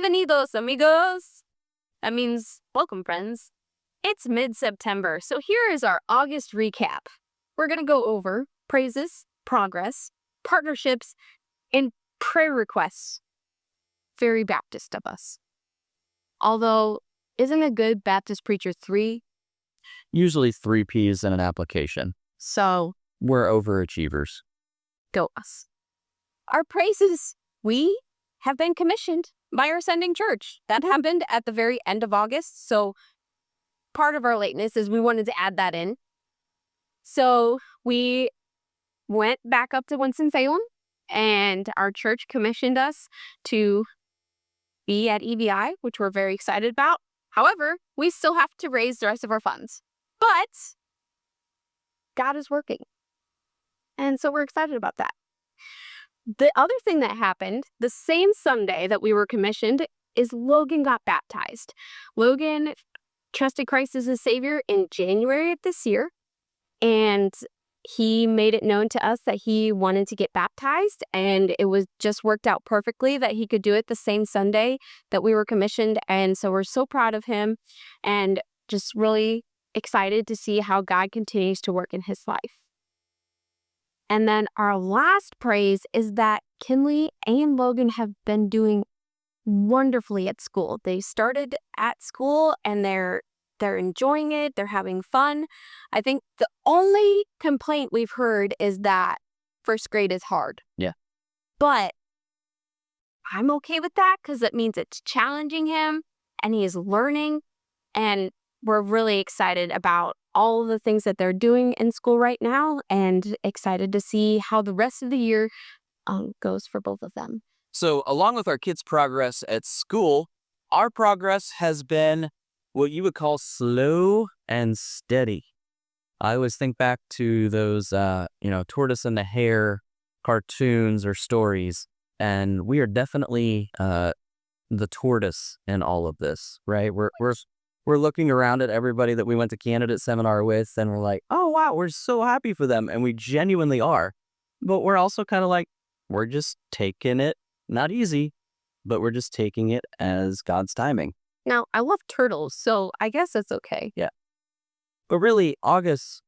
Bienvenidos, amigos. That means welcome, friends. It's mid-September, so here is our August recap. We're going to go over praises, progress, partnerships, and prayer requests. Very Baptist of us. Although, isn't a good Baptist preacher 3? Usually 3 Ps in an application. So, We're overachievers. go us. Our praises, we have been commissioned by our sending church. That happened at the very end of August, so part of our lateness is we wanted to add that in. So we went back up to Winston-Salem, and our church commissioned us to be at EVI, which we're very excited about. However, we still have to raise the rest of our funds. But God is working. And so we're excited about that. The other thing that happened, the same Sunday that we were commissioned, is Logan got baptized. Logan trusted Christ as his Savior in January of this year, and he made it known to us that he wanted to get baptized, and it was just worked out perfectly that he could do it the same Sunday that we were commissioned, and so we're so proud of him and just really excited to see how God continues to work in his life. And then our last praise is that Kinley and Logan have been doing wonderfully at school. They started at school and they're enjoying it. They're having fun. I think the only complaint we've heard is that first grade is hard. Yeah. But I'm okay with that because it means it's challenging him and he is learning. And we're really excited about all of the things that they're doing in school right now and excited to see how the rest of the year goes for both of them. So along with our kids' progress at school, our progress has been what you would call slow and steady. I always think back to those, tortoise and the hare cartoons or stories, and we are definitely the tortoise in all of this, right? We're looking around at everybody that we went to candidate seminar with, and we're like, oh, wow, we're so happy for them. And we genuinely are. But we're also kind of like, we're just taking it, not easy, but we're just taking it as God's timing. Now, I love turtles, so I guess that's okay. Yeah. But really, August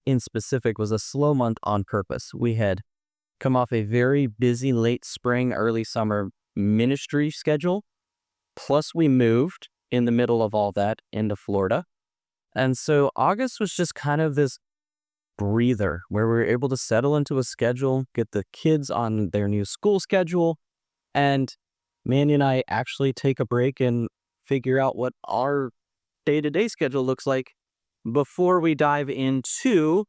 in specific was a slow month on purpose. We had come off a very busy late spring, early summer ministry schedule. Plus, we moved in the middle of all that into Florida. And so August was just kind of this breather where we were able to settle into a schedule, get the kids on their new school schedule, and Mandy and I actually take a break and figure out what our day-to-day schedule looks like before we dive into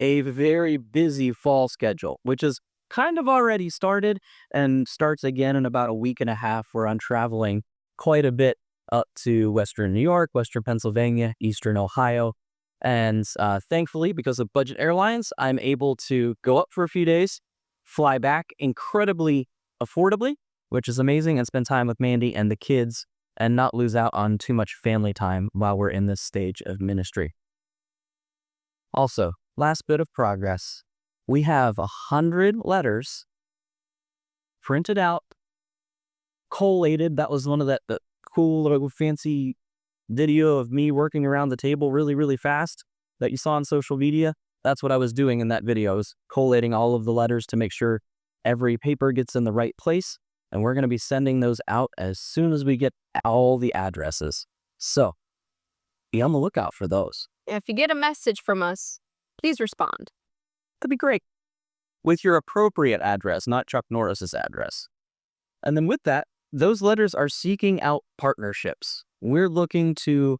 a very busy fall schedule, which is kind of already started and starts again in about a week and a half. Where I'm traveling quite a bit up to Western New York, Western Pennsylvania, Eastern Ohio. And thankfully, because of budget airlines, I'm able to go up for a few days, fly back incredibly affordably, which is amazing, and spend time with Mandy and the kids and not lose out on too much family time while we're in this stage of ministry. Also, last bit of progress. We have 100 letters printed out, collated. That was one of the cool little fancy video of me working around the table really, really fast that you saw on social media. That's what I was doing in that video. I was collating all of the letters to make sure every paper gets in the right place. And we're going to be sending those out as soon as we get all the addresses. So be on the lookout for those. If you get a message from us, please respond. That'd be great. With your appropriate address, not Chuck Norris's address. And then with that, those letters are seeking out partnerships. We're looking to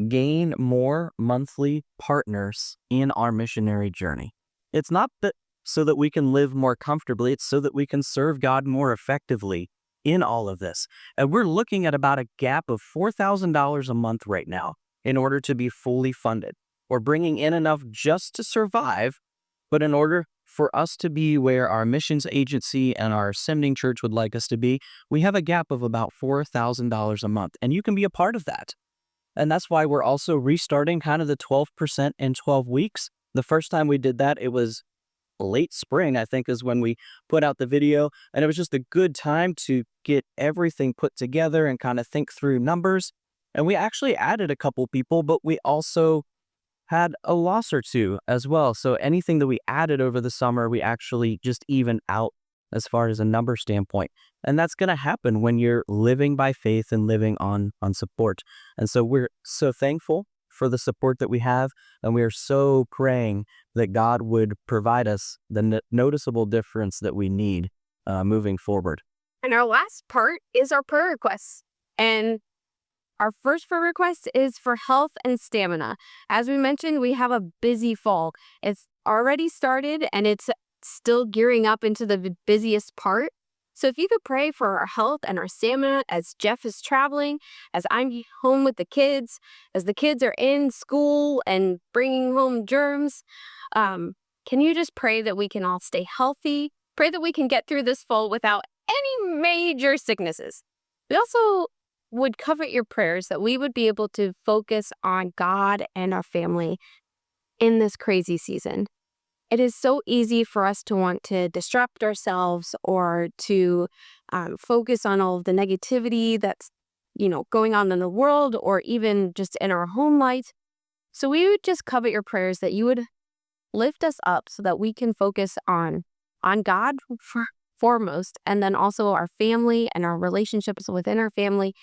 gain more monthly partners in our missionary journey. It's not that so that we can live more comfortably, it's so that we can serve God more effectively in all of this. And we're looking at about a gap of $4,000 a month right now in order to be fully funded. We're bringing in enough just to survive, but in order for us to be where our missions agency and our sending church would like us to be, we have a gap of about $4,000 a month, and you can be a part of that. And that's why we're also restarting kind of the 12% in 12 weeks. The first time we did that, it was late spring, I think, is when we put out the video. And it was just a good time to get everything put together and kind of think through numbers. And we actually added a couple people, but we also had a loss or two as well. So anything that we added over the summer, we actually just even out as far as a number standpoint. And that's going to happen when you're living by faith and living on support. And so we're so thankful for the support that we have. And we are so praying that God would provide us the noticeable difference that we need moving forward. And our last part is our prayer requests. And our first prayer request is for health and stamina. As we mentioned, we have a busy fall. It's already started and it's still gearing up into the busiest part. So if you could pray for our health and our stamina as Jeff is traveling, as I'm home with the kids, as the kids are in school and bringing home germs, can you just pray that we can all stay healthy? Pray that we can get through this fall without any major sicknesses. We also would covet your prayers that we would be able to focus on God and our family in this crazy season. It is so easy for us to want to distract ourselves or to focus on all of the negativity that's, going on in the world or even just in our home life. So we would just covet your prayers that you would lift us up so that we can focus on God foremost, and then also our family and our relationships within our family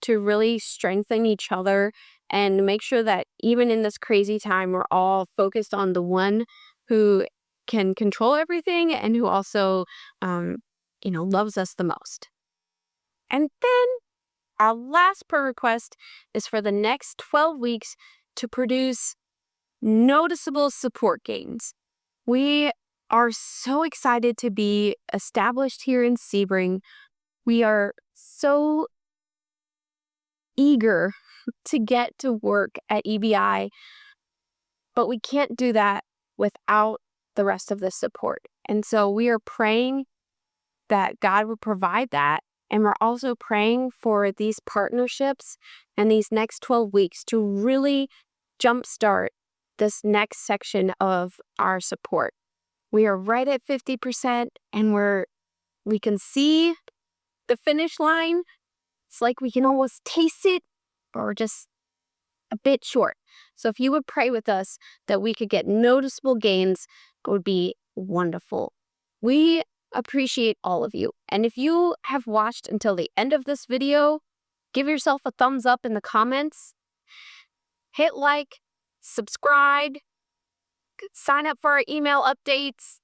to really strengthen each other and make sure that even in this crazy time, we're all focused on the one who can control everything and who also, loves us the most. And then our last prayer request is for the next 12 weeks to produce noticeable support gains. We are so excited to be established here in Sebring. We are so eager to get to work at EBI, but we can't do that without the rest of the support. And so we are praying that God would provide that. And we're also praying for these partnerships and these next 12 weeks to really jumpstart this next section of our support. We are right at 50% and we can see the finish line. It's like we can almost taste it, but we're just a bit short. So if you would pray with us that we could get noticeable gains, it would be wonderful. We appreciate all of you. And if you have watched until the end of this video, give yourself a thumbs up in the comments. Hit like, subscribe, sign up for our email updates.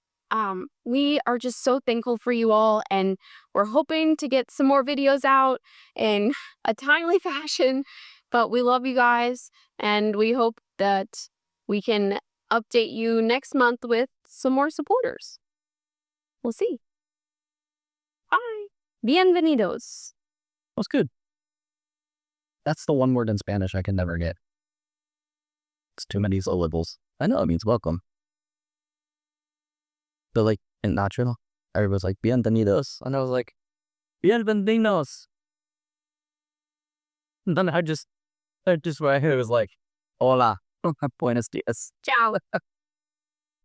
We are just so thankful for you all, and we're hoping to get some more videos out in a timely fashion, but we love you guys, and we hope that we can update you next month with some more supporters. We'll see. Bye. Bienvenidos. That's good. That's the one word in Spanish I can never get. It's too many syllables. I know it means welcome. But like in Nacho, everybody's like, bienvenidos. And I was like, bienvenidos. And then I just right here was like, hola, buenos dias. Ciao.